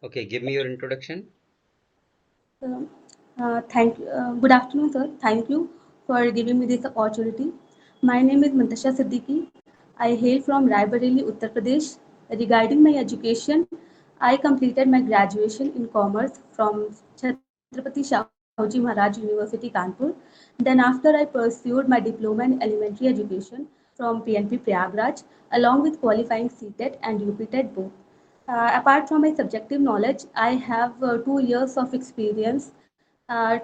Okay, give me your introduction. Um, Good afternoon, sir. Thank you for giving me this opportunity. My name is Muntasha Siddiqui. I hail from Raebareli, Uttar Pradesh. Regarding my education, I completed my graduation in commerce from Chhatrapati Shahuji Maharaj University, Kanpur. Then, after I pursued my diploma in elementary education from PNP Prayagraj, along with qualifying CTET and UPTET both. Apart from my subjective knowledge, I have 2 years of experience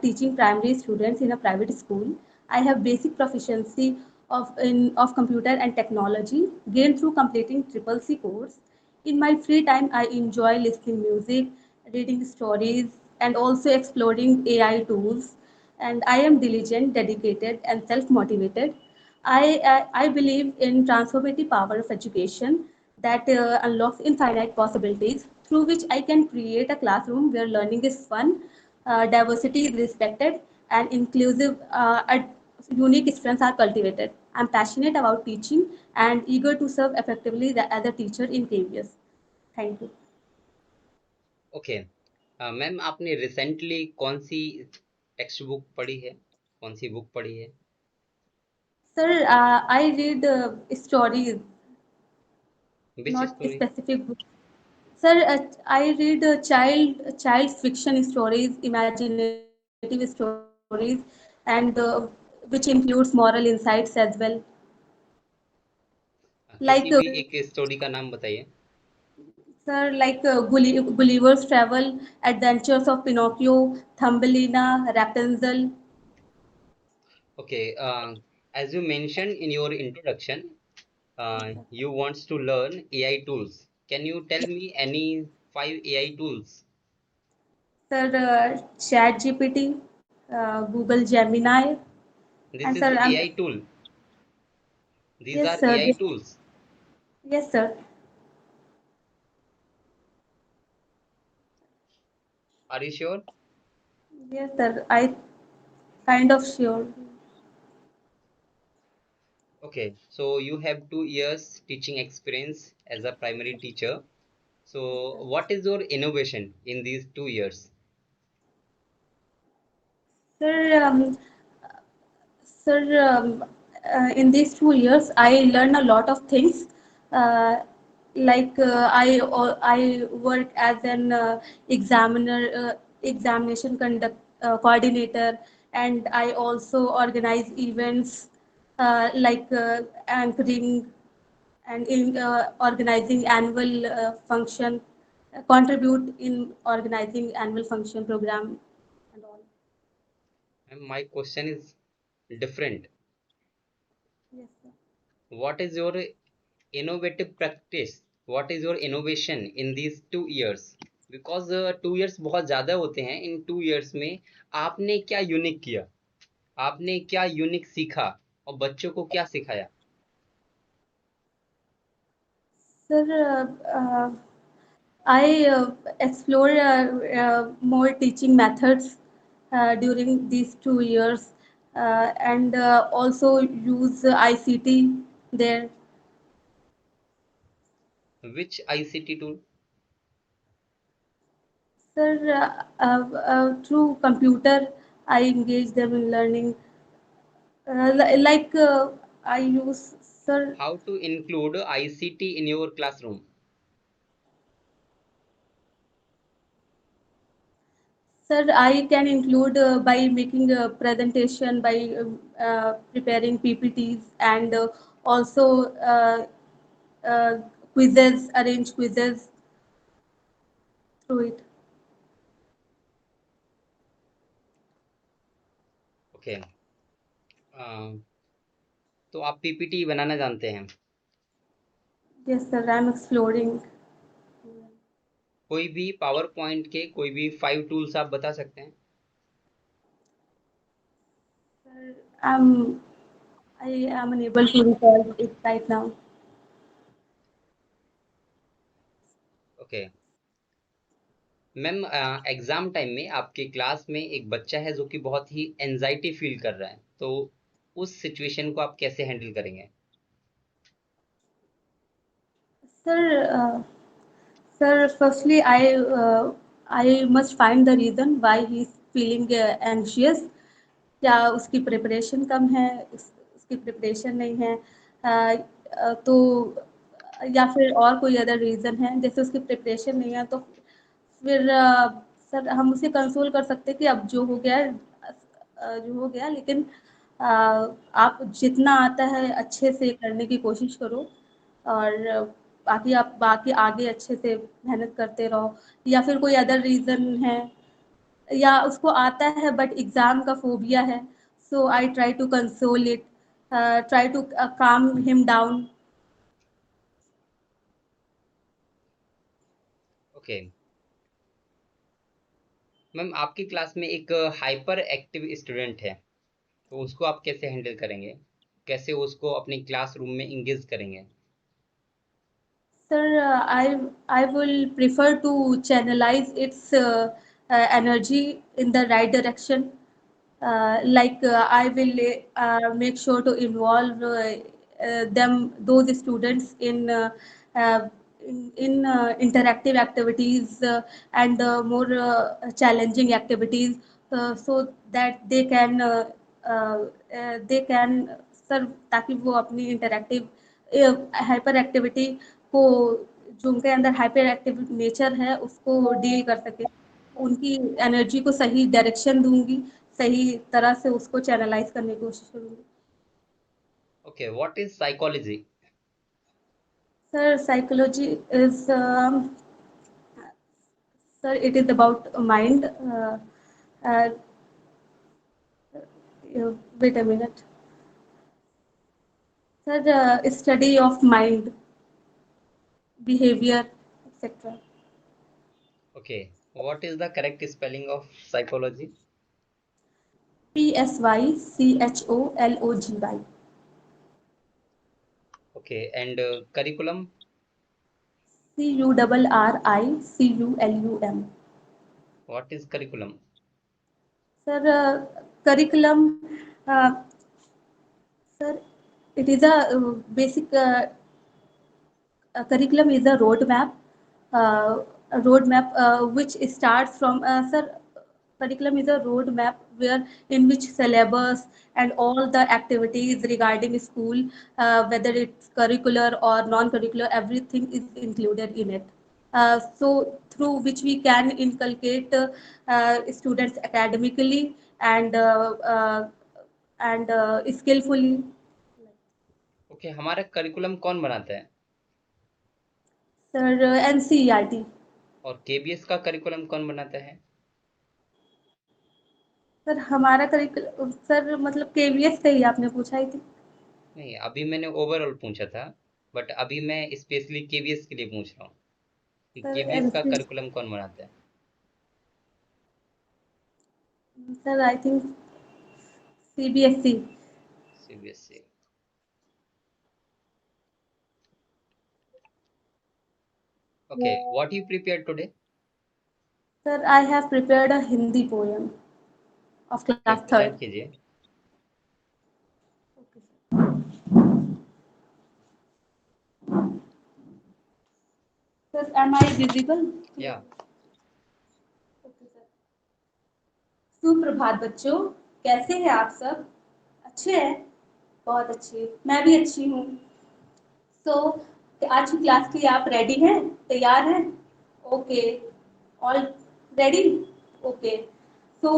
teaching primary students in a private school. I have basic proficiency of computer and technology gained through completing triple C course. In my free time, I enjoy listening music, reading stories, and also exploring AI tools. And I am diligent, dedicated, and self-motivated. I believe in transformative power of education that unlocks infinite possibilities through which I can create a classroom where learning is fun, diversity is respected, and inclusive unique strengths are cultivated. I'm passionate about teaching and eager to serve effectively as a teacher in KVS. Thank you. Okay ma'am आपने recently कौन सी text book पढ़ी है? कौन सी book पढ़ी है? Sir, I read stories, which not story? specific books. Sir, I read child fiction stories, imaginative stories, and which includes moral insights as well. Like किसी भी एक स्टोरी का नाम बताइए. sir, like Gulliver's Travel, Adventures of Pinocchio, Thumbelina, Rapunzel. Okay, as you mentioned in your introduction, Yes, sir. you wants to learn AI tools. Can you tell me any 5 AI tools? Sir, ChatGPT, Google Gemini, This and is sir, AI tool. These yes, are sir, AI tools. yes, sir, Are you sure? yes, sir. I kind of sure. Okay, so you have 2 years teaching experience as a primary teacher. Yes, So, sir. what is your innovation in these 2 years? Sir, Sir, in these 2 years, I learned a lot of things. Uh, I work as an examiner, examination conduct coordinator, and I also organize events anchoring and in organizing annual function, contribute in organizing annual function program and all. And my question is different. Yes, sir. What is your innovative practice? What is your innovation in these 2 years? Because 2 years बहुत ज़्यादा होते हैं. In 2 years में आपने क्या unique किया? आपने क्या यूनिक सीखा और बच्चों को क्या सिखाया? Sir, I explore more teaching methods during these 2 years and also use ICT there. Which ICT tool? Sir, through computer, I engage them in learning. Like I use, sir, How to include ICT in your classroom? Sir, I can include by making a presentation, by preparing PPTs, and also uh, quizzes, arrange quizzes through it. Okay, तो आप PPT बनाना जानते हैं? Yes, sir, I'm exploring. कोई भी power point के कोई भी 5 tools आप बता सकते हैं? Sir, I am unable to recall it right now. Okay ma'am, exam time में आपके क्लास में एक बच्चा है जो कि बहुत ही एंजाइटी फील कर रहा है, तो उस सिचुएशन को आप कैसे हैंडल करेंगे? Sir, Sir, firstly, I must find the reason why he is feeling anxious. क्या उसकी प्रिपरेशन कम है, उसकी प्रिपरेशन नहीं है, तो या फिर और कोई अदर रीज़न है, जैसे उसकी प्रिपरेशन नहीं है तो फिर सर हम उसे कंसोल कर सकते हैं कि अब जो हो गया जो हो गया, लेकिन अ, आप जितना आता है अच्छे से करने की कोशिश करो और बाकी आगे अच्छे से मेहनत करते रहो, या फिर कोई अदर रीज़न है या उसको आता है बट एग्ज़ाम का फ़ोबिया है, so I try to console it, try to calm him down. Okay ma'am, आपकी क्लास में एक हाइपर एक्टिव स्टूडेंट है, तो उसको आप कैसे हैंडल करेंगे? कैसे उसको अपनी क्लासरूम में इंगेज करेंगे? Sir, I will prefer to channelize its energy in the right direction. I will make sure to involve those students uh, in interactive activities and more challenging activities, so that they can sir, ताकि वो अपनी interactive hyper activity को, जो उनके अंदर hyper active nature है उसको deal कर सके, उनकी एनर्जी को सही डायरेक्शन दूंगी, सही तरह से उसको चैनलाइज करने की कोशिश करूंगी। Okay, what is psychology? Sir psychology is sir it is about mind, wait a minute sir, study of mind, behaviour etcetera. Okay, what is the correct spelling of psychology? PSYCHOLOGY। Okay, and curriculum? CURRICULUM। What is curriculum? Sir curriculum sir it is a basic curriculum is a roadmap which starts from sir. Curriculum is a roadmap where in which syllabus and all the activities regarding school, whether it's curricular or non-curricular, everything is included in it. So through which we can inculcate students academically and skillfully. Okay, हमारा curriculum कौन बनाता है? Sir, NCERT. और KBS का curriculum कौन बनाता है? Sir हमारा करिकुलम सर मतलब केवीएस का ही आपने पूछा ही थी। नहीं, अभी मैंने ओवरऑल पूछा था, बट अभी मैं स्पेशली केबीएस के लिए पूछ रहा हूँ कि सर केबीएस का एनसी करिकुलम कौन बनाता है? Sir I think CBSE. CBSE. Okay, what you prepare today? Sir I have prepared a Hindi poem of okay, class present third. कीजिए। Sir am I visible? या सुप्रभात बच्चों, कैसे हैं आप सब? अच्छे हैं? बहुत अच्छे, मैं भी अच्छी हूँ। सो आज की क्लास के लिए आप रेडी हैं, तैयार हैं? Okay, all ready? Okay, so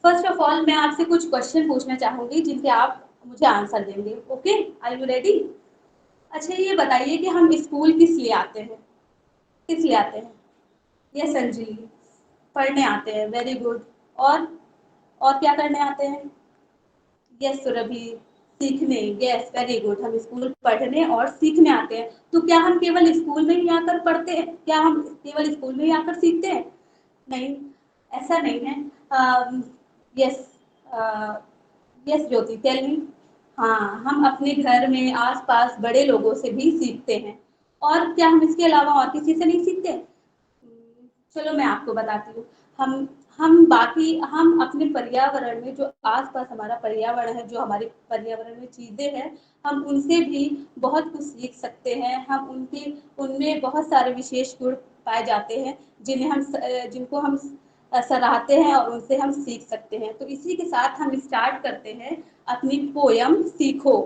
first of all मैं आपसे कुछ क्वेश्चन पूछना चाहूंगी जिनके आप मुझे आंसर देंगे। Okay, are you ready? अच्छा ये बताइए कि हम स्कूल किस लिए आते हैं? किस लिए आते हैं? यस अंजलि, पढ़ने आते हैं, वेरी गुड। और क्या करने आते हैं? यस सुरभि, सीखने। यस वेरी गुड, हम स्कूल पढ़ने और सीखने आते हैं। तो क्या हम केवल स्कूल में ही आकर पढ़ते हैं? क्या हम केवल स्कूल में ही आकर सीखते हैं? नहीं, ऐसा नहीं है। यस यस ज्योति, टेल मी। हाँ, हम अपने घर में आस-पास बड़े लोगों से भी सीखते हैं। और क्या हम इसके अलावा और किसी से नहीं सीखते? चलो मैं आपको बताती हूँ। हम अपने पर्यावरण में जो आस-पास हमारा पर्यावरण है, जो हमारे पर्यावरण में चीज़ें हैं, हम उनसे भी बहुत कुछ सीख सकते हैं। हम उनके उनमें बहुत सारे विशेष गुण पाए जाते हैं, जिनको हम सराहते हैं और उनसे हम सीख सकते हैं। तो इसी के साथ हम स्टार्ट करते हैं अपनी पोयम सीखो,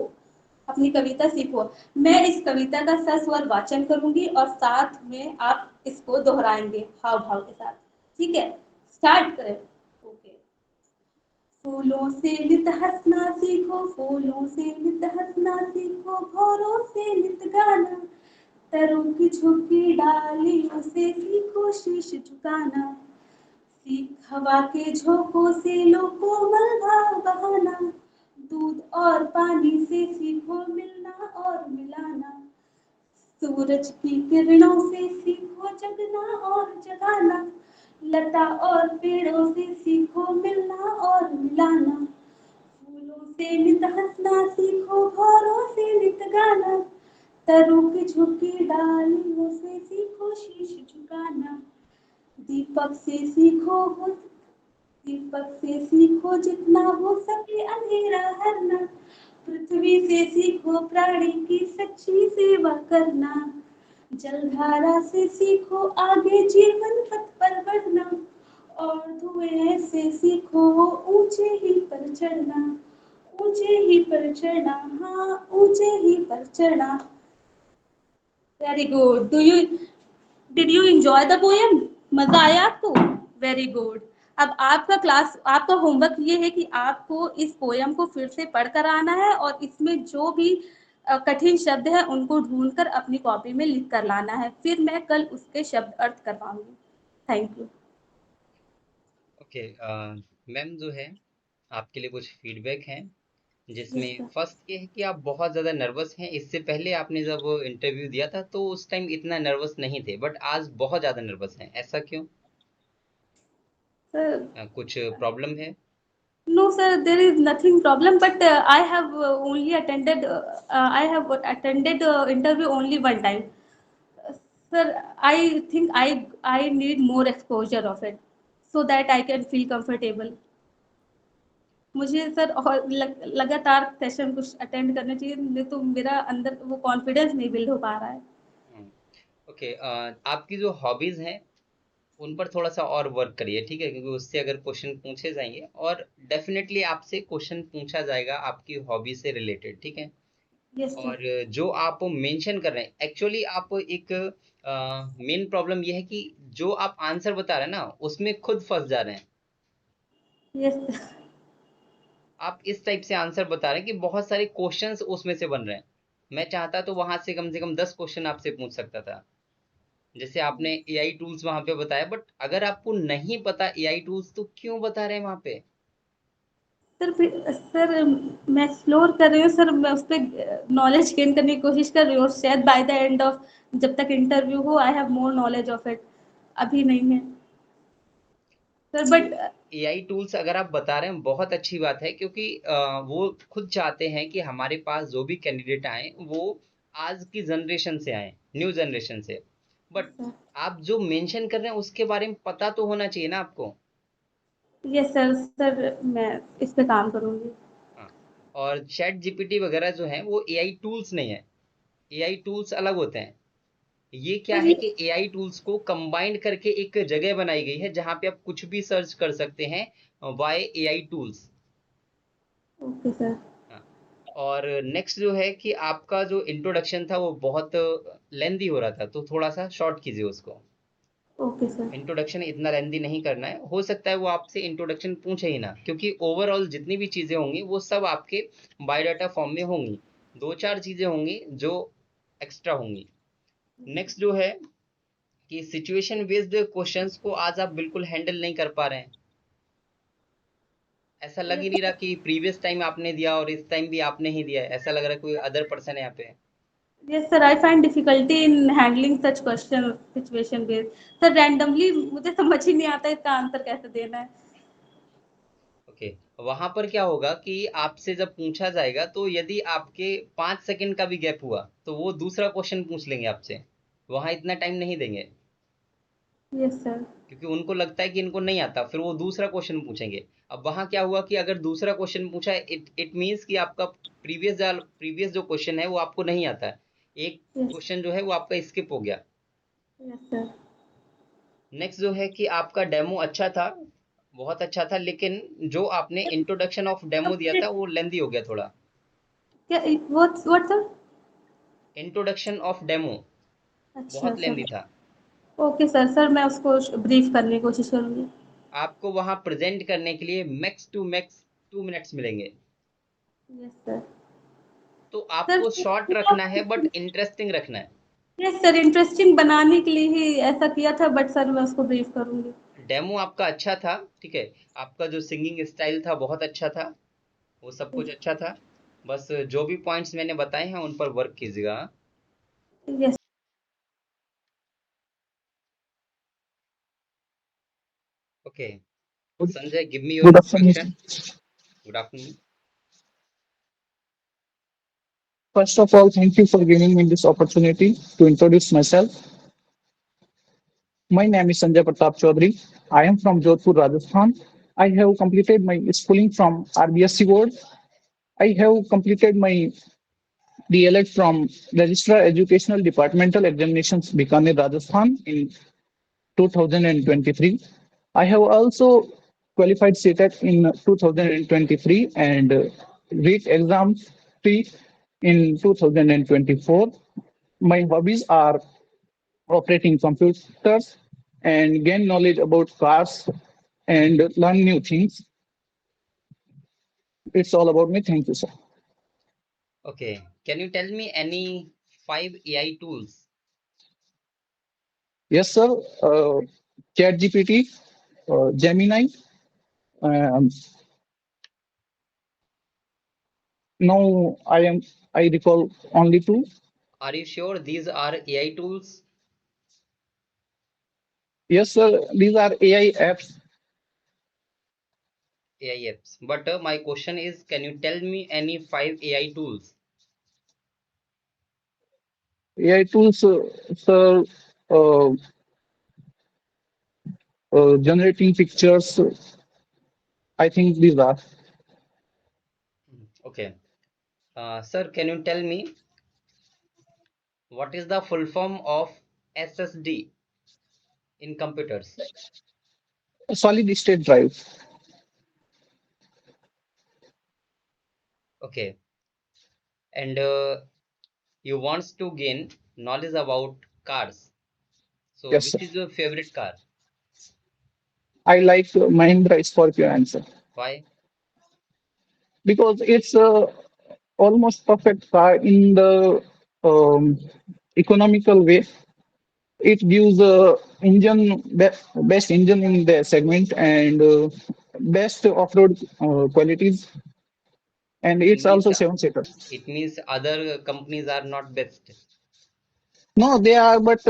अपनी कविता सीखो। मैं इस कविता का सस्वर वाचन करूंगी और साथ में आप इसको दोहराएंगे हाव भाव के साथ। ठीक है, स्टार्ट करें। ओके। फूलों से नित हंसना सीखो, फूलों से नित हंसना सीखो, भौरों से नित गाना, तरों की झुकी डालियों से सीखो शीश झुकाना, सीख हवा के झोंकों से लो कोमल भाव बहाना, दूध और पानी से सीखो मिलना और मिलाना, सूरज की किरणों से सीखो जगना और जगाना, लता और पेड़ों से सीखो मिलना और मिलाना, फूलों से नित हंसना सीखो, भौरों से नित गाना, तरों की झुकी डालियों से सीखो शीश झुकाना, दीपक से सीखो दीपक से सीखो जितना हो सके अंधेरा हरना, पृथ्वी से सीखो प्राणी की सच्ची सेवा करना, जलधारा से सीखो आगे जीवन पथ पर बढ़ना, और धुएं से सीखो ऊंचे ही पर चढ़ना, ऊंचे ही पर चढ़ना, हाँ ऊंचे ही पर चढ़ना। Very good. Did you enjoy the poem? मजा आया आपको? Very good. अब आपका होमवर्क ये है कि आपको इस पोएम को फिर से पढ़ कर आना है और इसमें जो भी कठिन शब्द है उनको ढूंढकर अपनी कॉपी में लिख कर लाना है, फिर मैं कल उसके शब्द अर्थ करवाऊंगी। Thank you. ओके, मैम जो है आपके लिए कुछ फीडबैक है, यस जिसमें सर। फर्स्ट ये है कि आप बहुत ज़्यादा नर्वस हैं। इससे पहले आपने जब इंटरव्यू दिया था तो उस टाइम इतना नर्वस नहीं थे, बट आज बहुत ज़्यादा नर्वस हैं। ऐसा क्यों? सर, कुछ प्रॉब्लम है? no, sir, there is nothing problem. But I have only attended. I have attended interview only one time. Sir, I think I need more exposure of it, so that I can feel comfortable. मुझे sir और लगातार session कुछ attend करने चाहिए, नहीं तो मेरा अंदर वो कॉन्फिडेंस नहीं बिल्ड हो पा रहा है। ओके, आपकी जो हॉबीज हैं उन पर थोड़ा सा और वर्क करिए, ठीक है? क्योंकि उससे अगर क्वेश्चन पूछे जाएंगे और डेफिनेटली आपसे क्वेश्चन पूछा जाएगा आपकी हॉबी से रिलेटेड, ठीक है? Yes sir. और जो आप मेंशन कर रहे हैं, एक्चुअली आप एक मेन प्रॉब्लम ये है कि जो आप आंसर बता रहे हैं ना उसमें खुद फंस जा रहे हैं। यस। आप इस टाइप से आंसर बता रहे हैं कि बहुत सारे क्वेश्चंस उसमें से बन रहे हैं। मैं चाहता तो वहां से कम 10 क्वेश्चन आपसे पूछ सकता था, जैसे आपने एआई टूल्स वहां पे बताया, बट अगर आपको नहीं पता एआई टूल्स तो क्यों बता रहे हैं वहां पे? सर मैं एक्सप्लोर कर रही हूँ सर, मैं उस पर नॉलेज गेन करने की कोशिश कर रही हूँ, शायद बाय द एंड ऑफ जब तक इंटरव्यू हो I have more knowledge of it. अभी नहीं है सर, बट एआई टूल्स अगर आप बता रहे हैं बहुत अच्छी बात है, क्योंकि वो खुद चाहते हैं कि हमारे पास जो भी कैंडिडेट आए वो आज की जनरेशन से आए, न्यू जनरेशन से। बट आप जो मेंशन कर रहे हैं उसके बारे में पता तो होना चाहिए ना आपको। यस सर, सर मैं इस पे काम करूंगी। हाँ, और चैट जीपीटी वगैरह जो है वो एआई टूल्स नहीं है। एआई टूल्स अलग होते हैं। ये क्या सर है ये कि एआई टूल्स को कंबाइंड करके एक जगह बनाई गई है जहां पे आप कुछ भी सर्च कर सकते हैं via AI tools. Okay sir. हाँ, और नेक्स्ट जो है कि आपका जो इंट्रोडक्शन था वो बहुत लेंदी हो रहा था, तो थोड़ा सा शॉर्ट कीजिए उसको। Okay sir. इंट्रोडक्शन इतना लेंदी नहीं करना है। हो सकता है वो आपसे इंट्रोडक्शन पूछे ही ना, क्योंकि ओवरऑल जितनी भी चीजें होंगी वो सब आपके बायोडाटा फॉर्म में होंगी। दो चार चीजें होंगी जो एक्स्ट्रा होंगी। नेक्स्ट जो है कि सिचुएशन बेस्ड क्वेश्चंस को आज आप बिल्कुल हैंडल नहीं कर पा रहे हैं। ऐसा लग ही नहीं रहा कि प्रीवियस टाइम आपने दिया और इस टाइम भी आपने ही दिया है। ऐसा लग रहा है कोई अदर पर्सन है यहाँ पे। Yes sir, I find difficulty in handling such question situation based. Sir randomly मुझे समझ ही नहीं आता इसका आंसर कैसे देना है। ओके, वहां पर क्या होगा कि आपसे जब पूछा जाएगा तो यदि आपके 5 सेकंड का भी गैप हुआ तो वो दूसरा क्वेश्चन पूछ लेंगे आपसे। वहां इतना टाइम नहीं देंगे, यस सर। क्योंकि उनको लगता है कि इनको नहीं आता, फिर वो दूसरा क्वेश्चन पूछेंगे। अब वहां क्या हुआ कि अगर दूसरा क्वेश्चन पूछा, इट मीन्स कि आपका प्रीवियस जो क्वेश्चन है वो आपको नहीं आता है। एक यस। क्वेश्चन जो है वो आपका स्किप हो गया। Yes sir. नेक्स्ट जो है कि आपका डेमो अच्छा था, बहुत अच्छा था, लेकिन जो आपने इंट्रोडक्शन ऑफ डेमो दिया था वो लेंदी हो गया थोड़ा। क्या? What sir? Introduction of demo अच्छा बहुत सर। लेंदी था। ओके सर, सर मैं उसको ब्रीफ करने की कोशिश करूंगी। आपको वहां प्रेजेंट करने के लिए मैक्स टू मैक्स 2 मिनट्स मिलेंगे। Yes sir. तो सर आपको शॉर्ट रखना है बट इंटरेस्टिंग रखना है। यस सर, इंटरेस्टिंग बनाने के लिए ही ऐसा किया था, बट सर मैं उसको ब्रीफ करूंगी। डेमो आपका अच्छा था, ठीक है। आपका जो सिंगिंग स्टाइल था बहुत अच्छा था, वो सब कुछ अच्छा था। बस जो भी पॉइंट्स मैंने बताए हैं उन पर वर्क कीजिएगा। Yes. Okay. Good Sanjay, give me your good afternoon. Introduction. Good afternoon. First of all, thank you for giving me this opportunity to introduce myself. My name is Sanjay Pratap Chaudhary. I am from Jodhpur, Rajasthan. I have completed my schooling from RBSC board. I have completed my DLED from Registrar Educational Departmental Examinations, Bikaner, Rajasthan in 2023. I have also qualified CTET in 2023 and REIT exam 3 in 2024. My hobbies are operating computers and gain knowledge about cars and learn new things. It's all about me. Thank you, sir. Okay, can you tell me any 5 AI tools? Yes, sir. ChatGPT, Gemini. Um, now I recall only two. Are you sure these are AI tools? Yes, sir. These are AI apps. AI apps, but my question is, can you tell me any 5 AI tools? AI tools, sir. Uh, Generating pictures. I think these are. Okay. Sir, can you tell me what is the full form of SSD in computers? Solid state drive. Okay. And you wants to gain knowledge about cars. So, Yes, sir. which is your favorite car? I like Mahindra Scorpio answer Why? because it's almost perfect car in the um, economical way. It gives best engine in the segment and best off-road qualities, and It it's means also seven-seater. other companies are not best. No, they are, but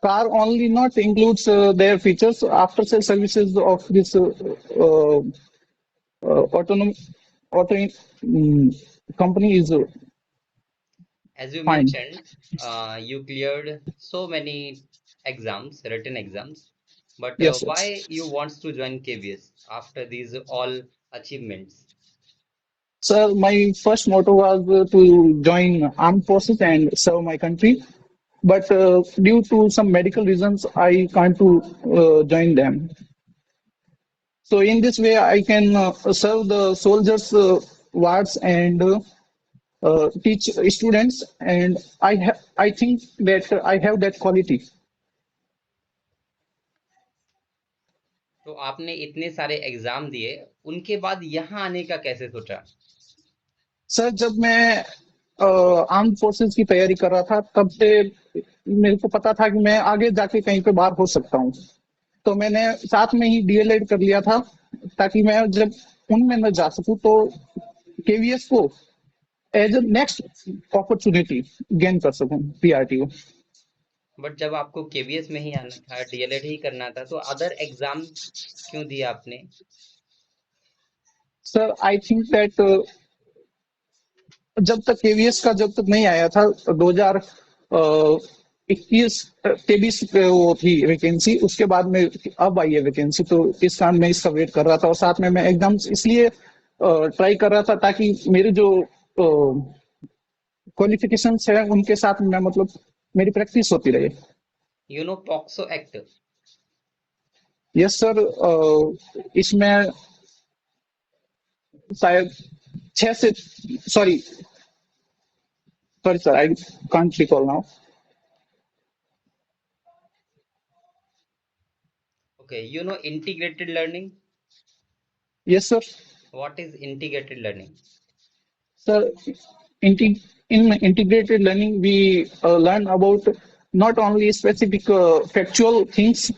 car only not includes their features. After sale services of this autonomous auto company is As you fine. mentioned, you cleared so many exams, written exams, but Yes, yes. why you wants to join KVS after these all achievements? Sir, my first motto was to join armed forces and serve my country. But due to some medical reasons, I can't to join them. So in this way, I can serve the soldiers' wards and teach students, and I think that I have that quality. तो आपने इतने सारे exam दिए, उनके बाद यहाँ आने का कैसे सोचा? सर, जब मैं आर्म्ड फोर्सेस की तैयारी कर रहा था, तब से मेरे को पता था कि मैं आगे जाके कहीं पे बाहर हो सकता हूँ। तो मैंने साथ में ही डीएलएड कर लिया था, ताकि मैं जब उनमें न जा सकूं तो केवीएस को as a next opportunity gain कर सकूं पीआरटी को। बट जब आपको केवीएस में ही आना था, डीएलएड ही करना था, तो अदर एग्जाम क्यों दिया आपने? सर, आई थिंक दैट जब तक केवीएस का जब तक नहीं आया था 2021 23 पे वो थी वैकेंसी, उसके बाद में अब आई है वैकेंसी, तो इस कारण मैं इसका वेट कर रहा था और साथ में मैं एग्जाम्स इसलिए ट्राई कर रहा था ताकि मेरे जो क्वालिफिकेशंस है उनके साथ मैं मतलब मेरी प्रैक्टिस होती रहे। You know POXO Act. Yes sir, इसमें शायद 6 से, sorry sorry sir, I can't recall now. Okay, you know integrated learning. Yes sir. What is integrated learning? So, in integrated learning, we learn about not only specific factual things,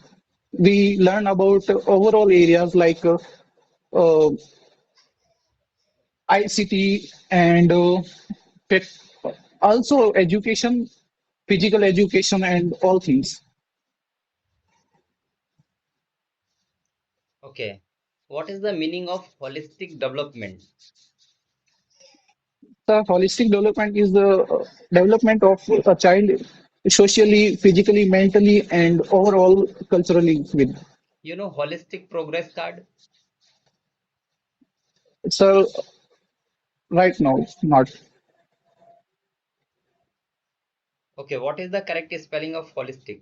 we learn about overall areas like uh, ICT and also education, physical education, and all things. Okay, what is the meaning of holistic development? The holistic development is the development of a child socially, physically, mentally, and overall culturally with. You know holistic progress card. So right now, it's not. Okay, what is the correct spelling of holistic?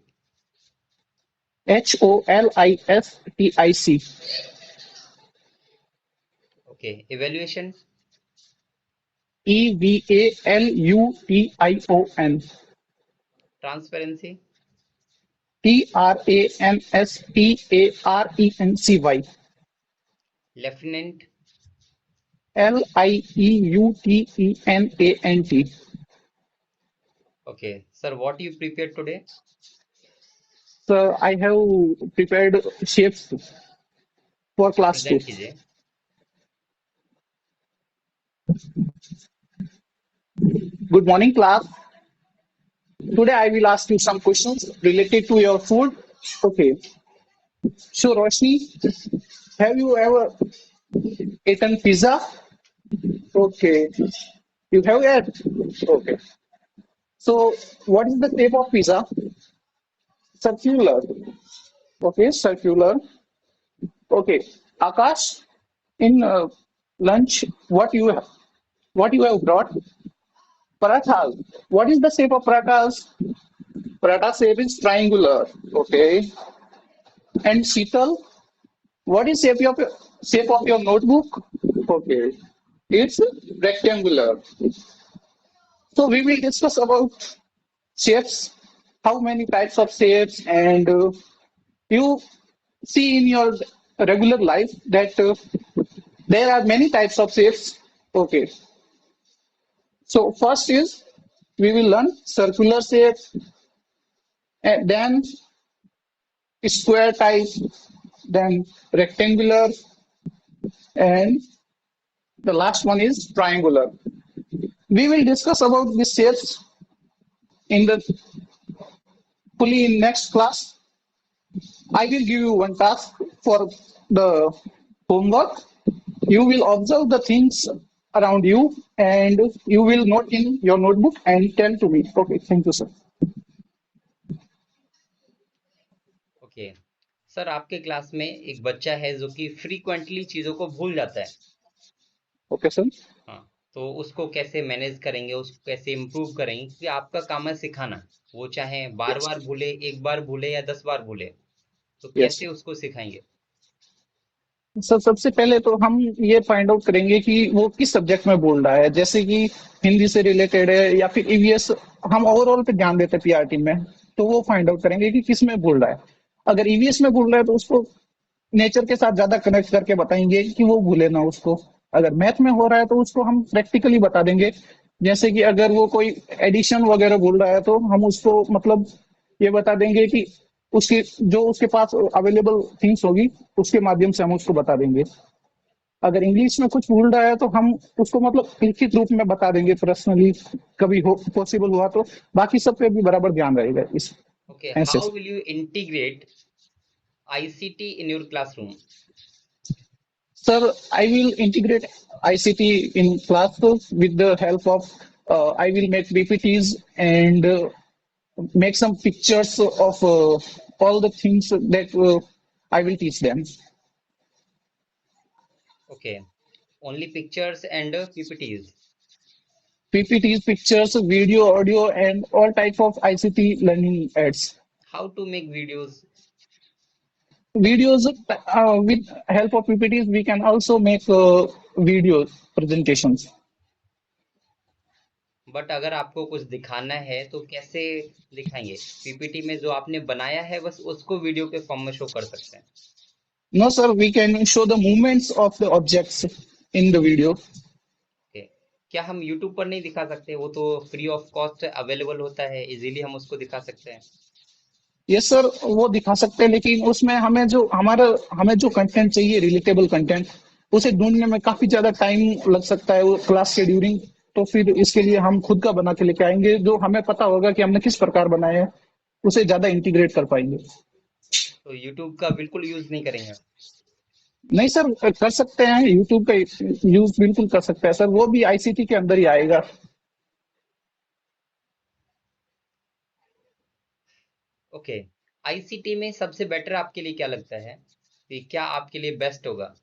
HOLISTIC. Okay, evaluation. EVALUTION. Transparency. TRANSPARENCY. Lieutenant. LIEUTENANT. Okay, sir, what you prepared today? So I have prepared shapes for class 2. Present कीजिए. Good morning, class. Today I will ask you some questions related to your food. Okay. So Roshni, have you ever eaten pizza? Okay. You have yet? Okay. So what is the shape of pizza? Circular. Okay, circular. Okay. Akash, in lunch, what you have brought? Parathas. What is the shape of parathas? Paratha shape is triangular. Okay. And Sheetal, what is shape of your notebook? Okay. It's rectangular. So we will discuss about shapes, how many types of shapes, and you see in your regular life that there are many types of shapes. Okay. So first is we will learn circular shape, and then square type, then rectangular, and the last one is triangular. We will discuss about these shapes in the fully in next class. I will give you one task for the homework. You will observe the things around you and you will note in your notebook and tell to me. Okay, thank you, sir. Okay sir, आपके class में एक बच्चा है जो कि frequently चीजों को भूल जाता है. Okay, sir. हाँ, तो उसको कैसे मैनेज करेंगे, उसको कैसे इम्प्रूव करेंगे, क्योंकि आपका काम है सिखाना. वो चाहे बार Yes. बार भूले, एक बार भूले या 10 बार भूले, तो Yes. कैसे उसको सिखाएंगे? सर सबसे पहले तो हम ये फाइंड आउट करेंगे कि वो किस सब्जेक्ट में बोल रहा है, जैसे कि हिंदी से रिलेटेड है या फिर ईवीएस. हम ओवरऑल पे ध्यान देते हैं पीआरटी में, तो वो फाइंड आउट करेंगे कि किस में बोल रहा है. अगर ईवीएस में बोल रहा है तो उसको नेचर के साथ ज्यादा कनेक्ट करके बताएंगे कि वो भूले ना उसको. अगर मैथ में हो रहा है तो उसको हम प्रैक्टिकली बता देंगे. जैसे कि अगर वो कोई एडिशन वगैरह बोल रहा है तो हम उसको मतलब ये बता देंगे कि उसकी जो उसके पास अवेलेबल थिंग्स होगी उसके माध्यम से हम उसको बता देंगे. अगर इंग्लिश में कुछ भूल रहा है तो हम उसको मतलब लिखित रूप में बता देंगे पर्सनली, कभी हो पॉसिबल हुआ तो. बाकी सब पे भी बराबर ध्यान रहेगा इस ओके, ऐसे. How will you integrate ICT in your classroom? Sir, I will integrate ICT in classes with the help of I will make PPTs and make some pictures of all the things that I will teach them. Okay, only pictures and PPTs. PPTs, pictures, video, audio, and all type of ICT learning aids. how to make videos? Videos with help of PPTs, we can also make video presentations. But अगर आपको कुछ दिखाना है तो कैसे दिखाएंगे? PPT में जो आपने बनाया है बस उसको वीडियो के फॉर्म में शो कर सकते हैं। No, sir, we can show the movements of the objects in the video. Okay, क्या हम यूट्यूब पर नहीं दिखा सकते? वो तो फ्री ऑफ कॉस्ट अवेलेबल होता है, इजीली हम उसको दिखा सकते हैं। यस सर, वो दिखा सकते हैं, लेकिन उसमें हमें जो कंटेंट चाहिए, रिलेटेबल कंटेंट, उसे ढूंढने में काफी ज्यादा टाइम लग सकता है वो क्लास के ड्यूरिंग। तो फिर इसके लिए हम खुद का बना के लेके आएंगे, जो हमें पता होगा कि हमने किस प्रकार बनाए हैं, उसे ज्यादा इंटीग्रेट कर पाएंगे। तो यूट्यूब का बिल्कुल यूज नहीं करेंगे? नहीं सर, कर सकते हैं, यूट्यूब का यूज बिल्कुल कर सकते हैं सर, वो भी आईसीटी के अंदर ही आएगा। ओके, आईसीटी में सबसे बेटर आपके लिए क्या लगता है कि क्या आपके लिए बेस्ट होगा?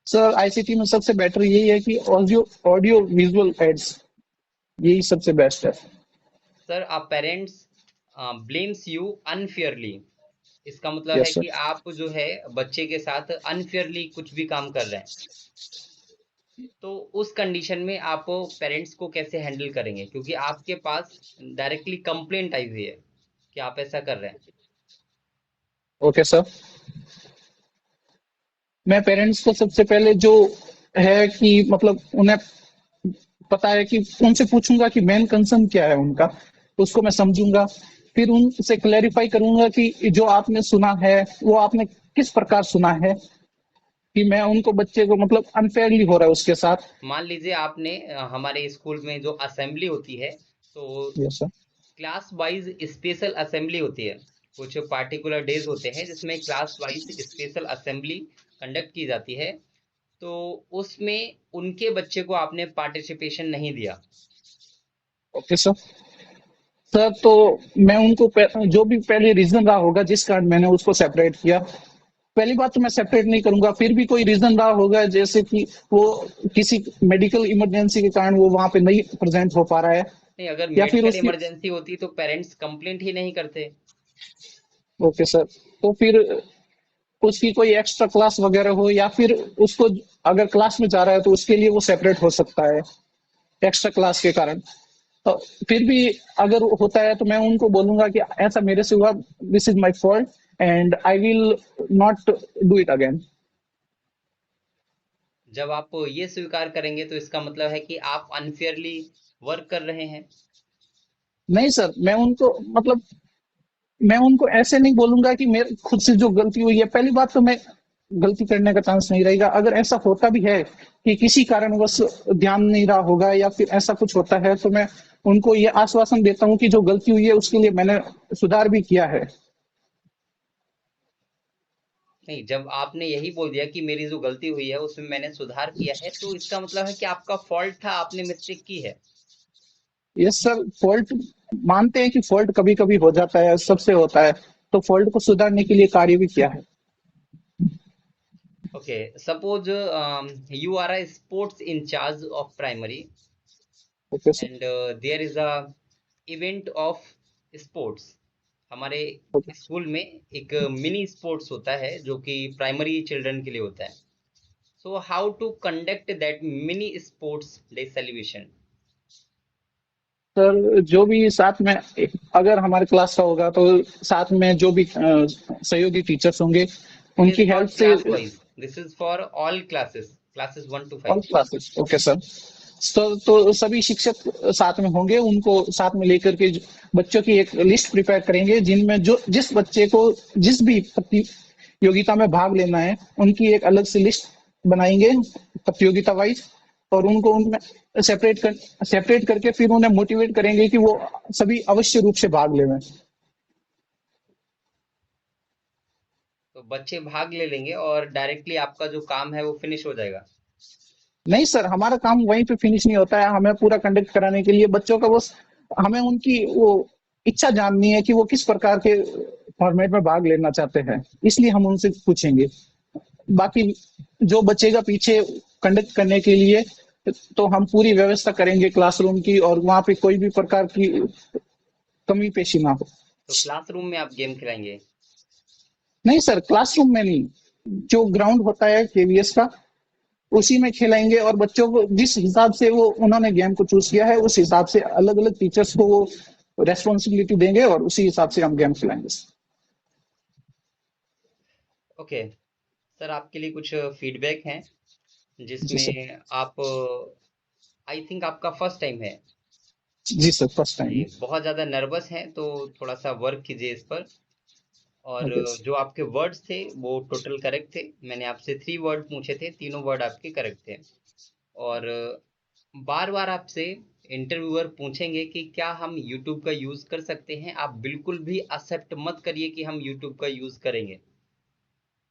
सर आईसीटी में सबसे बेटर यही है कि ऑडियो ऑडियो विजुअल एड्स, यही सबसे बेस्ट है। Sir, a parents blames you unfairly, इसका मतलब है यस कि सर। आप जो है बच्चे के साथ अनफेयरली कुछ भी काम कर रहे हैं, तो उस कंडीशन में आप पेरेंट्स को कैसे हैंडल करेंगे? क्योंकि आपके पास डायरेक्टली कंप्लेंट आई हुई है कि आप ऐसा कर रहे हैं। ओके सर, मैं पेरेंट्स को सबसे पहले जो है कि मतलब उन्हें पता है कि उनसे पूछूंगा कि मेन कंसर्न क्या है उनका, उसको मैं समझूंगा। फिर उनसे क्लैरिफाई करूंगा कि जो आपने सुना है वो आपने किस प्रकार सुना है, कि मैं उनको बच्चे को मतलब अनफेयरली हो रहा है उसके साथ। मान लीजिए आपने हमारे स्कूल में जो असेंबली होती है, तो yes sir. Class wise special assembly होती है। कुछ पार्टिकुलर डेज होते हैं जिसमें class wise special assembly conduct की जाती है, तो उसमें उनके बच्चे को आपने पार्टिसिपेशन नहीं दिया। Okay sir. सर तो मैं उनको जो भी पहले रीजन रहा होगा जिस कारण मैंने उसको सेपरेट किया, पहली बात तो मैं सेपरेट नहीं करूंगा। फिर भी कोई रीजन रहा होगा, जैसे कि वो किसी मेडिकल इमरजेंसी के कारण वो वहां पे नहीं प्रेजेंट हो पा रहा है, नहीं, अगर या फिर मेडिकल उसकी। इमरजेंसी होती तो पेरेंट्स कंप्लेंट ही नहीं करते। ओके सर, तो फिर उसकी कोई एक्स्ट्रा क्लास वगैरह हो, या फिर उसको अगर क्लास में जा रहा है तो उसके लिए वो सेपरेट हो सकता है एक्स्ट्रा क्लास के कारण। तो फिर भी अगर होता है तो मैं उनको बोलूंगा कि ऐसा मेरे से हुआ, this is my fault and I will not do it again. जब आप ये स्वीकार करेंगे तो इसका मतलब है कि आप अनफेयरली वर्क कर रहे हैं। नहीं सर, मैं उनको ऐसे नहीं बोलूंगा कि मेरे खुद से जो गलती हुई है, पहली बात तो मैं गलती करने का चांस नहीं रहेगा। अगर ऐसा होता भी है कि किसी कारणवश ध्यान नहीं रहा होगा या फिर ऐसा कुछ होता है, तो मैं उनको ये आश्वासन देता हूँ कि जो गलती हुई है उसके लिए मैंने सुधार भी किया है। नहीं, जब आपने यही बोल दिया कि मेरी जो गलती हुई है उसमें मैंने सुधार किया है, तो इसका मतलब है कि आपका फॉल्ट था, आपने मिस्टेक की है। यस सर, फॉल्ट मानते हैं कि फॉल्ट कभी कभी हो जाता है, सबसे होता है, तो फॉल्ट को सुधारने के लिए कार्य भी किया है। Okay, suppose you are a sports in charge of primary okay sir. and there is a event of sports। हमारे ओके स्कूल में एक मिनी स्पोर्ट्स होता है जो कि प्राइमरी चिल्ड्रन के लिए होता है। So how to conduct that mini sports day celebration? Sir, जो भी साथ में अगर हमारे क्लास का होगा तो साथ में जो भी सहयोगी टीचर्स होंगे इट इज उनकी हेल्प नॉट से। Class wise, this is for all classes, classes 1 to all 5। Classes, okay sir. तो सभी शिक्षक साथ में होंगे, उनको साथ में लेकर के बच्चों की एक लिस्ट प्रिपेयर करेंगे, जिनमें जो जिस बच्चे को जिस भी प्रतियोगिता में भाग लेना है उनकी एक अलग से लिस्ट बनाएंगे प्रतियोगिता वाइज, और उनको उनमें सेपरेट करके फिर उन्हें मोटिवेट करेंगे कि वो सभी अवश्य रूप से भाग लें। तो बच्चे भाग ले लेंगे और डायरेक्टली आपका जो काम है वो फिनिश हो जाएगा। नहीं सर, हमारा काम वहीं पे फिनिश नहीं होता है, हमें पूरा कंडक्ट कराने के लिए बच्चों का वो हमें उनकी वो इच्छा जाननी है कि वो किस प्रकार के फॉर्मेट में भाग लेना चाहते हैं, इसलिए हम उनसे पूछेंगे। बाकी जो बचेगा पीछे कंडक्ट करने के लिए, तो हम पूरी व्यवस्था करेंगे क्लासरूम की, और वहां पे कोई भी प्रकार की कमी पेशी ना हो। तो क्लासरूम में आप गेम खिलाएंगे? नहीं सर, क्लासरूम में नहीं, जो ग्राउंड होता है केवीएस का उसी में खिलाएंगे, और बच्चों को जिस हिसाब से वो उन्होंने गेम को चूज किया है उस हिसाब से अलग अलग टीचर्स को वो रेस्पॉन्सिबिलिटी देंगे और उसी हिसाब से हम गेम खिलाएंगे। ओके सर, आपके लिए कुछ फीडबैक हैं जी सर। जिसमें आप, आई थिंक आपका फर्स्ट टाइम है जी सर, फर्स्ट टाइम। जी, बहुत ज़्यादा नर्वस हैं तो थोड़ा सा वर्क कीजिए इस पर। और ओके। जो आपके वर्ड्स थे वो टोटल करेक्ट थे। मैंने आपसे 3 वर्ड पूछे थे, तीनों वर्ड आपके करेक्ट थे। और बार बार आपसे इंटरव्यूअर पूछेंगे कि क्या हम यूट्यूब का यूज़ कर सकते हैं, आप बिल्कुल भी एक्सेप्ट मत करिए कि हम यूट्यूब का यूज़ करेंगे,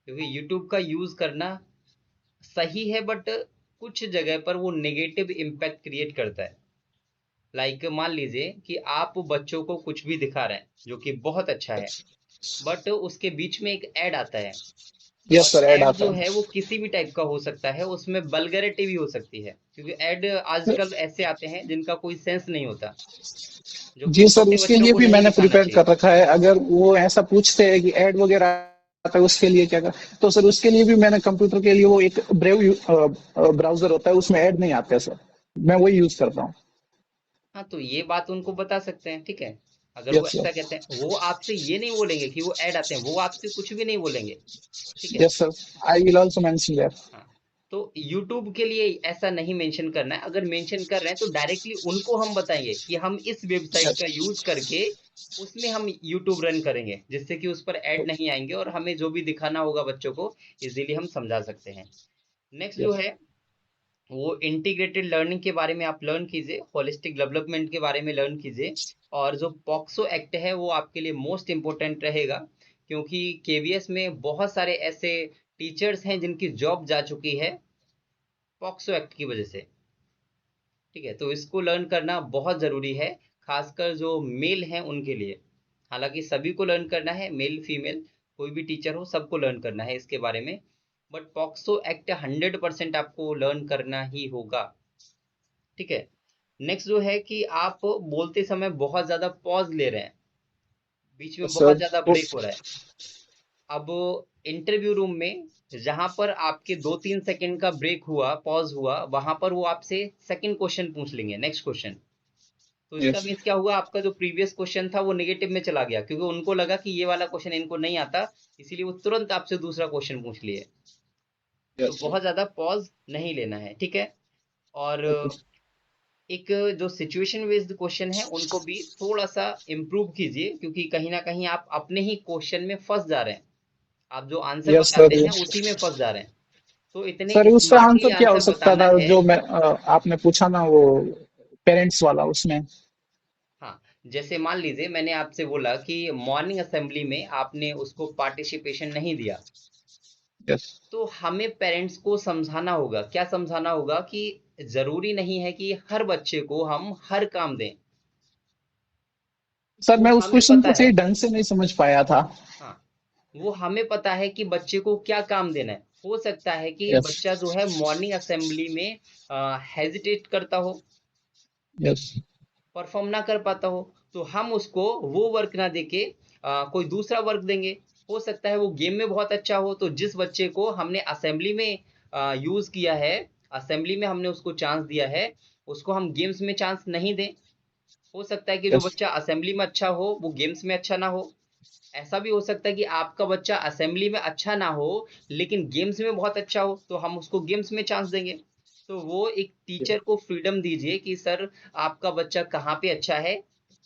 क्योंकि यूट्यूब का यूज़ करना सही है बट कुछ जगह पर वो नेगेटिव इम्पैक्ट क्रिएट करता है। लाइक मान लीजिए कि आप बच्चों को कुछ भी दिखा रहे हैं जो कि बहुत अच्छा है, बट उसके बीच में एक ऐड आता है, यस और सर, ऐड ऐड आता जो है। है वो किसी भी टाइप का हो सकता है, उसमें वल्गैरिटी भी हो सकती है, क्योंकि ऐड आजकल ऐसे आते हैं जिनका कोई सेंस नहीं होता, जो कि जी सर, छोटे उसके बच्चों लिए को भी नहीं मैंने दिखाना प्रिपेयर चाहिए। कर रखा है। अगर वो ऐसा पूछते हैं कि ऐड वगैरह आता है उसके लिए क्या कर, तो सर उसके लिए भी मैंने कंप्यूटर के लिए वो एक ब्रेव ब्राउजर होता है, उसमें ऐड नहीं आते सर, मैं वही यूज करता हूँ। हाँ, तो ये बात उनको बता सकते हैं, ठीक है। अगर वो यस ऐसा सर। कहते हैं, वो आपसे ये नहीं बोलेंगे कि वो ऐड आते हैं, वो आपसे कुछ भी नहीं बोलेंगे, ठीक है। Yes sir, I will also mention that. हाँ, तो यूट्यूब के लिए ऐसा नहीं मेंशन करना है। अगर मेंशन कर रहे हैं तो डायरेक्टली उनको हम बताएंगे कि हम इस वेबसाइट का यूज करके उसमें हम यूट्यूब रन करेंगे, जिससे कि उस पर ऐड नहीं आएंगे और हमें जो भी दिखाना होगा बच्चों को इजीली हम समझा सकते हैं। नेक्स्ट जो यस। है वो इंटीग्रेटेड लर्निंग के बारे में आप लर्न कीजिए, होलिस्टिक डेवलपमेंट के बारे में लर्न कीजिए। और जो पॉक्सो एक्ट है वो आपके लिए मोस्ट इम्पोर्टेंट रहेगा, क्योंकि केवीएस में बहुत सारे ऐसे टीचर्स हैं जिनकी जॉब जा चुकी है पॉक्सो एक्ट की वजह से, ठीक है। तो इसको लर्न करना बहुत ज़रूरी है, खासकर जो मेल हैं उनके लिए। हालांकि सभी को लर्न करना है, मेल फीमेल कोई भी टीचर हो सबको लर्न करना है इसके बारे में। बट पॉक्सो एक्ट 100% आपको लर्न करना ही होगा, ठीक है। नेक्स्ट जो है कि आप बोलते समय बहुत ज़्यादा पॉज ले रहे हैं, बीच में बहुत सर ज़्यादा तो ब्रेक हो रहा है। अब इंटरव्यू रूम में जहां पर आपके 2-3 सेकंड का ब्रेक हुआ, पॉज हुआ, वहां पर वो आपसे सेकंड क्वेश्चन पूछ लेंगे, नेक्स्ट क्वेश्चन। तो इसका यस। मीन्स क्या हुआ, आपका जो प्रीवियस क्वेश्चन था वो नेगेटिव में चला गया, क्योंकि उनको लगा कि ये वाला क्वेश्चन इनको नहीं आता, इसीलिए वो तुरंत आपसे दूसरा क्वेश्चन पूछ लिए। तो यस सर। बहुत ज्यादा पॉज नहीं लेना है, ठीक है। और ओके। एक जो सिचुएशन बेस्ड क्वेश्चन है उनको भी थोड़ा सा इम्प्रूव कीजिए, क्योंकि कहीं ना कहीं आप अपने ही क्वेश्चन में फंस जा रहे हैं, आप जो आंसर यस बताते सर। हैं उसी में फंस जा रहे हैं। तो इतने सर उसका स्मार्टली आंसर क्या हो आंसर सकता बताना था है। जो मैं आपने पूछा ना, वो पेरेंट्स वाला उसमें? हाँ, जैसे मान लीजिए मैंने आपसे बोला कि मॉर्निंग असेंबली में आपने उसको पार्टिसिपेशन नहीं दिया, यस। तो हमें पेरेंट्स को समझाना होगा। क्या समझाना होगा कि जरूरी नहीं है कि हर बच्चे को हम हर काम दें। सर वो मैं उस हमें क्वेश्चन पता को है, सही ढंग से नहीं समझ पाया था। हाँ, वो हमें पता है कि बच्चे को क्या काम देना है। हो सकता है कि यस। बच्चा जो है मॉर्निंग असेंबली में हेजिटेट करता हो, यस। परफॉर्म ना कर पाता हो, तो हम उसको वो वर्क ना देके कोई दूसरा वर्क देंगे। हो सकता है वो गेम में बहुत अच्छा हो, तो जिस बच्चे को हमने असेंबली में यूज किया है, असेंबली में हमने उसको चांस दिया है, उसको हम गेम्स में चांस नहीं दें। हो सकता है कि जो यस। बच्चा असेंबली में अच्छा हो वो गेम्स में अच्छा ना हो। ऐसा भी हो सकता है कि आपका बच्चा असेंबली में अच्छा ना हो लेकिन गेम्स में बहुत अच्छा हो, तो हम उसको गेम्स में चांस देंगे। तो वो एक टीचर को फ्रीडम दीजिए कि सर आपका बच्चा कहाँ पे अच्छा है।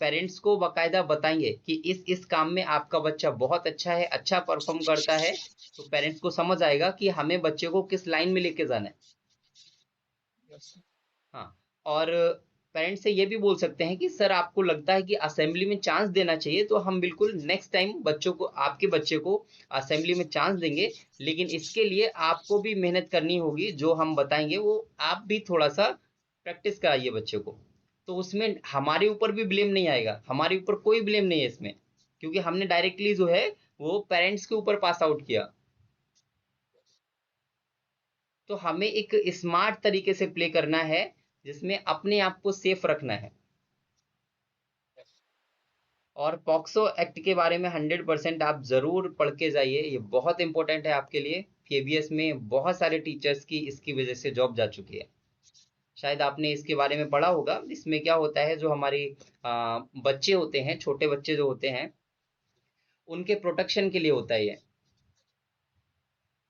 पेरेंट्स को बकायदा बताएंगे कि इस काम में आपका बच्चा बहुत अच्छा है, अच्छा परफॉर्म करता है। तो पेरेंट्स को समझ आएगा कि हमें बच्चे को किस लाइन में लेके जाना है। हाँ, और पेरेंट्स से ये भी बोल सकते हैं कि सर आपको लगता है कि असेंबली में चांस देना चाहिए, तो हम बिल्कुल नेक्स्ट टाइम बच्चों को, आपके बच्चे को असेंबली में चांस देंगे, लेकिन इसके लिए आपको भी मेहनत करनी होगी। जो हम बताएंगे वो आप भी थोड़ा सा प्रैक्टिस कराइए बच्चे को। तो उसमें हमारे ऊपर भी ब्लेम नहीं आएगा, हमारे ऊपर कोई ब्लेम नहीं है इसमें, क्योंकि हमने डायरेक्टली जो है वो पेरेंट्स के ऊपर पास आउट किया। तो हमें एक स्मार्ट तरीके से प्ले करना है, जिसमें अपने आप को सेफ रखना है। और पॉक्सो एक्ट के बारे में 100% आप जरूर पढ़ के जाइए, ये बहुत इंपॉर्टेंट है आपके लिए। केबीएस में बहुत सारे टीचर्स की इसकी वजह से जॉब जा चुकी है, शायद आपने इसके बारे में पढ़ा होगा। इसमें क्या होता है, जो हमारे बच्चे होते हैं, छोटे बच्चे जो होते हैं, उनके प्रोटेक्शन के लिए होता है ये।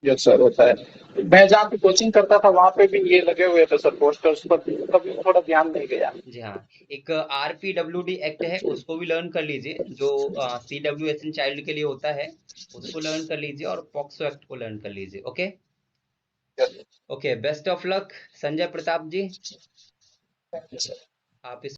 यस सर, होता है। मैं जहाँ पे कोचिंग करता था वहां पे भी ये लगे हुए थे सर पोस्टर्स, पर कभी थोड़ा ध्यान नहीं गया। जी हाँ, एक RPWD एक्ट है, उसको भी लर्न कर लीजिए, जो CWSN चाइल्ड के लिए होता है, उसको लर्न कर लीजिए, और पॉक्सो एक्ट को लर्न कर लीजिए। Okay yes okay, best of luck Sanjay Pratap ji. Sir. आप इस